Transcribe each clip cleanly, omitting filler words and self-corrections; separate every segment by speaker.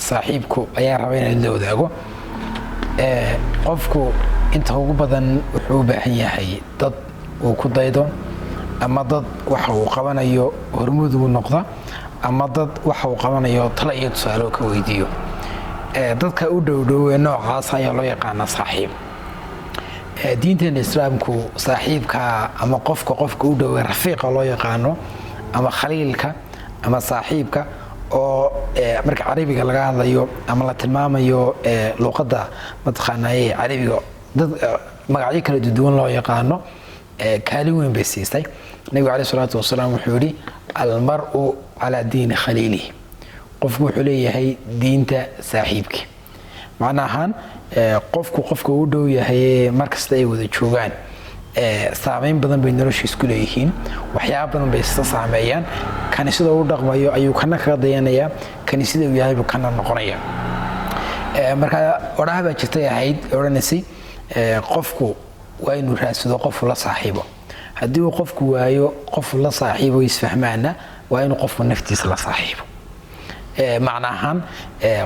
Speaker 1: saaxiibku ayaa raba in la wadaago qofku inta ugu badan wuxuu u baahan yahay dad uu ku daydo ama dad waxa uu qabanayo hormuud uu noqdo ama dad waxa uu qabanayo talo iyo tusaale ka weydiiyo dadka u dhow noocaas ayaa loo yaqaan saaxiib diinteena islaamku saaxiibka ama qofka u dhow rafiiqa loo yaqaano ama khaliilka ama saaxiibka oo marka carabiga laga hadlayo ama la tilmaamayo luqadda mataqaanay carabiga dad magacyo kala duwan loo yaqaano kaalin weyn bay siisay nabiga kaleey salaatu wasalaam wuxuu yiri almar'u ala diin khaliilihi qofku wuxuu leeyahay diinta saaxiibki macnahan qofka u dhow yahay markasta ay wada joogaan saameyn badan bay noloshiisa ku leeyihiin waxyaabo badan bay isla saameeyaan kan sida uu dhaqmayo ayuu kana kaga dayanaya kan sida uu yahay kana noqonaya marka waraha jirtay ahayd oranaysi qofku waa inuu raadsado qof la saaxiibo haddii uu qofku waayo qof la saaxiibo isfahmaana waa inuu qofku naftiisa la saaxiibo macnahan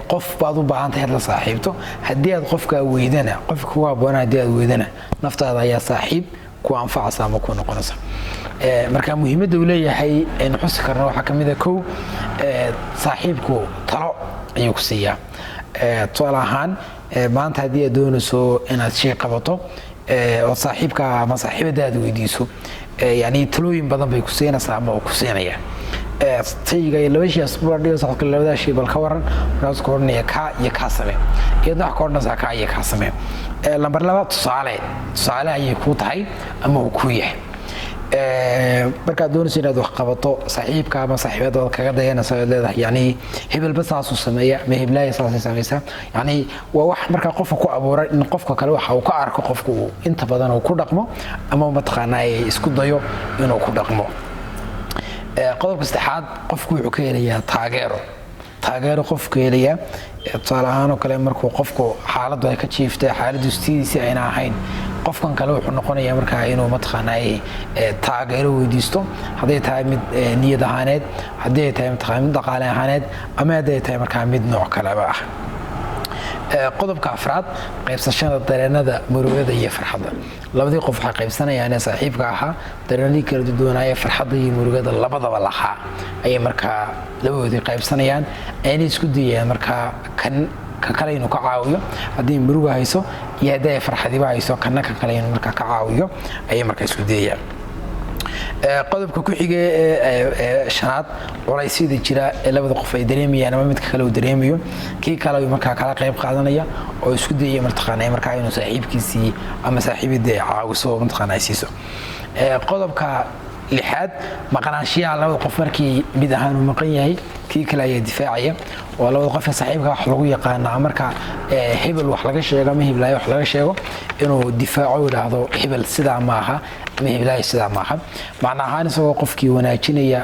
Speaker 1: qof baad u baahan tahay la saaxiibto haddii aad qofka weydana qofka waa boona haddii aad weydana naftaada ayaa saaxiib ku anfacaysa ama ku noqonaysa marka muhiimadda uu leeyahay in xusi karno waxa kamid ah kow saaxiibku talo ayuu ku siiyaa tusaale ahaan maanta haddii aad doonayso inaad shay qabato oo saaxiibka ama saaxiibadaada weydiiso yani talooyin badan bay ku siinaysaa ama ku siinaya tayga laba shay asbuucii saxka labada shay bal ka waran raas koornaya ka iyo ka samee iyada wax koornaysa ka iyo ka samee lambar laba tusaale ayay ku tahay ama uu ku yahay marka doonayso inaad wax qabato saaxiibka ama saaxiibada kaga dayanaysa leedahay yani hebel bas asu sameeya ma heblaay sameeysa yani waa wax marka qofka ku abuuray in qofka kale waxa uu ka arko qofku inta badan uu ku dhaqmo ama mataqaanay isku dayo inuu ku dhaqmo qodobka saddexaad qofku wuxuu ka helayaa taageero qofku helaya tusaale ahaan oo kale markuu qofku xaaladdu ay ka jiiftay xaaladdu sidiisii ayna ahayn qofkan kale wuxuu noqonayaa markaa inuu mataqaanay taageero weydiisto hadday tahay mid niyad ahaaneed hadday tahay mid dhaqaale ahaaneed ama hadday tahay markaa mid nooc kaleba ah qodobka afraad qaybsashada dareenada murugada iyo farxadda labadii qof waxay qaybsanayaan saaxiibka ahaa dareenadii kala duwanaaye farxadda iyo murugada labadaba lahaa ayay markaa labadoodii qaybsanayaan ayna isku dayayaan markaa kan kale inuu ka caawiyo haddii muruga hayso iyo haddii farxadiba hayso kana kale inuu markaa ka caawiyo ayay markaa isku dayayaan qodobka ku xigay shanaad culaysyada jira ee labada qof ay dareemayaan ama midka kale uu dareemayo kii kale uu markaa kala qayb qaadanaya oo isku dayay markaa inuu saaxiibkiisii ama saaxiibada caawiso markaa siiso qodobka lixaad maqnaanshiyaha labada qof markii mid ahaan uu maqan yahay kii kale ayaa difaacaya oo labada qof saaxiibka wax lagu yaqaan marka hebel wax laga sheego ama heblaay wax laga sheego inuu difaaco yiraahdo hebel sida ma aha ama heblaay sida ma aha macnaha isagoo qofkii wanaajinaya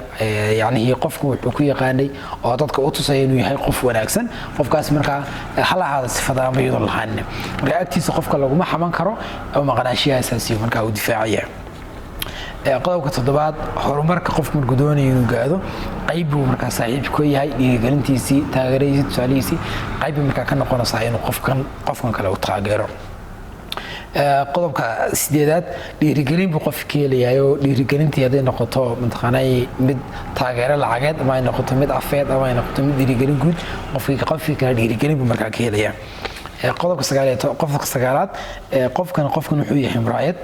Speaker 1: yani qofku wuxuu ku yaqaanay oo dadka u tusay inuu yahay qof wanaagsan qofkaas marka halaada sifada ama iyadoo lahaan marka agtiisa qofka lagu ma xaman karo oo maqnaanshiyaha asaasi marka uu difaacaya qodobka toddobaad horumarka qofku markuu doonayo inuu gaado qayb buu markaa saaxiibku ka yahay dhiirigelintiisii taageeradiisii tusaalihiisii qayb markaa ka noqonaysaa inuu qofkan kale u taageero qodobka sideedaad dhiirigelin buu qofka ka helayaa oo dhiirigelintii hadday noqoto mataqaanay mid taageero lacageed ama ay noqoto mid afeed ama ay noqoto mid dhiirigelin guud qofkii kale dhiirigelin buu markaa ka helayaa qodobka sagaalaad qofkan wuxuu yahay muraayad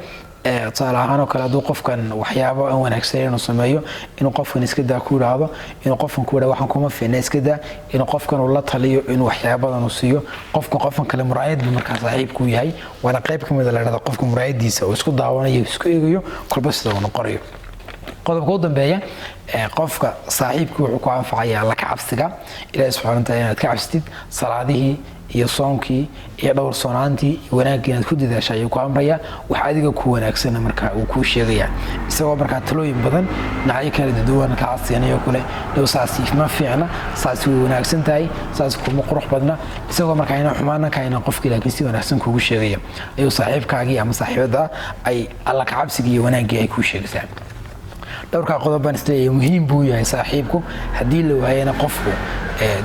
Speaker 1: tusaale ahaan oo kale hadduu qofkan waxyaabo aan wanaagsan inuu sameeyo inuu qofkan iska daa ku yidhaahdo inuu qofkan ku yidhahdo waxaan kuma fiicna iska daa inuu qofkan uu la taliyo inuu waxyaabadan uu siiyo qofkan kale muraayad buu markaa saaxiibku yahay waana qayb ka mid a la dhahda qofka muraayadiisa oo isku daawanayo isku eegayo kolba sida uu noqonayo qodobka u dambeeya qofka saaxiibku wuxuu ku anfacayaa alla ka cabsiga ilaahay subxaanahu wa tacaala inaad ka cabsatid salaadihii iyo soonkii iyo dhowrsoonaantii wanaagii inaad ku dadaasho ayuu ku amraya wax adiga ku wanaagsan markaa uu ku sheegaya isagoo markaa talooyin badan dhinacyo kala duwan ka cadsiinayo kule dhow saasi ma fiicna saasi way wanaagsan tahay saasi kuma qurux badna isagoo markaa inaa xumaana ka inaa qofkii laakiin si wanaagsan kugu sheegaya ayuu saaxiibkaagii ama saaxiibada ay alla ka cabsigii iyo wanaagii ay ku sheegaysaa dhowrka qodob baan isleeyahay muhiim buu yahay saaxiibku haddii la waayana qofku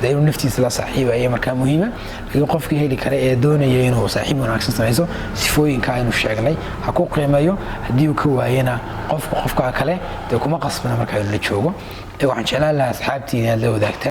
Speaker 1: dee inuu naftiisa la saaxiibaya markaa muhiima laakiin qofkii heli kara ee doonaya inuu saaxiib wanaagsan samayso sifooyinka aynu sheegnay ha ku qiimeeyo haddii uu ka waayana qofka kale dee kuma qasbana markaa inuu la joogo waxaan jeclaan lahaa asxaabtii inaad la wadaagtaan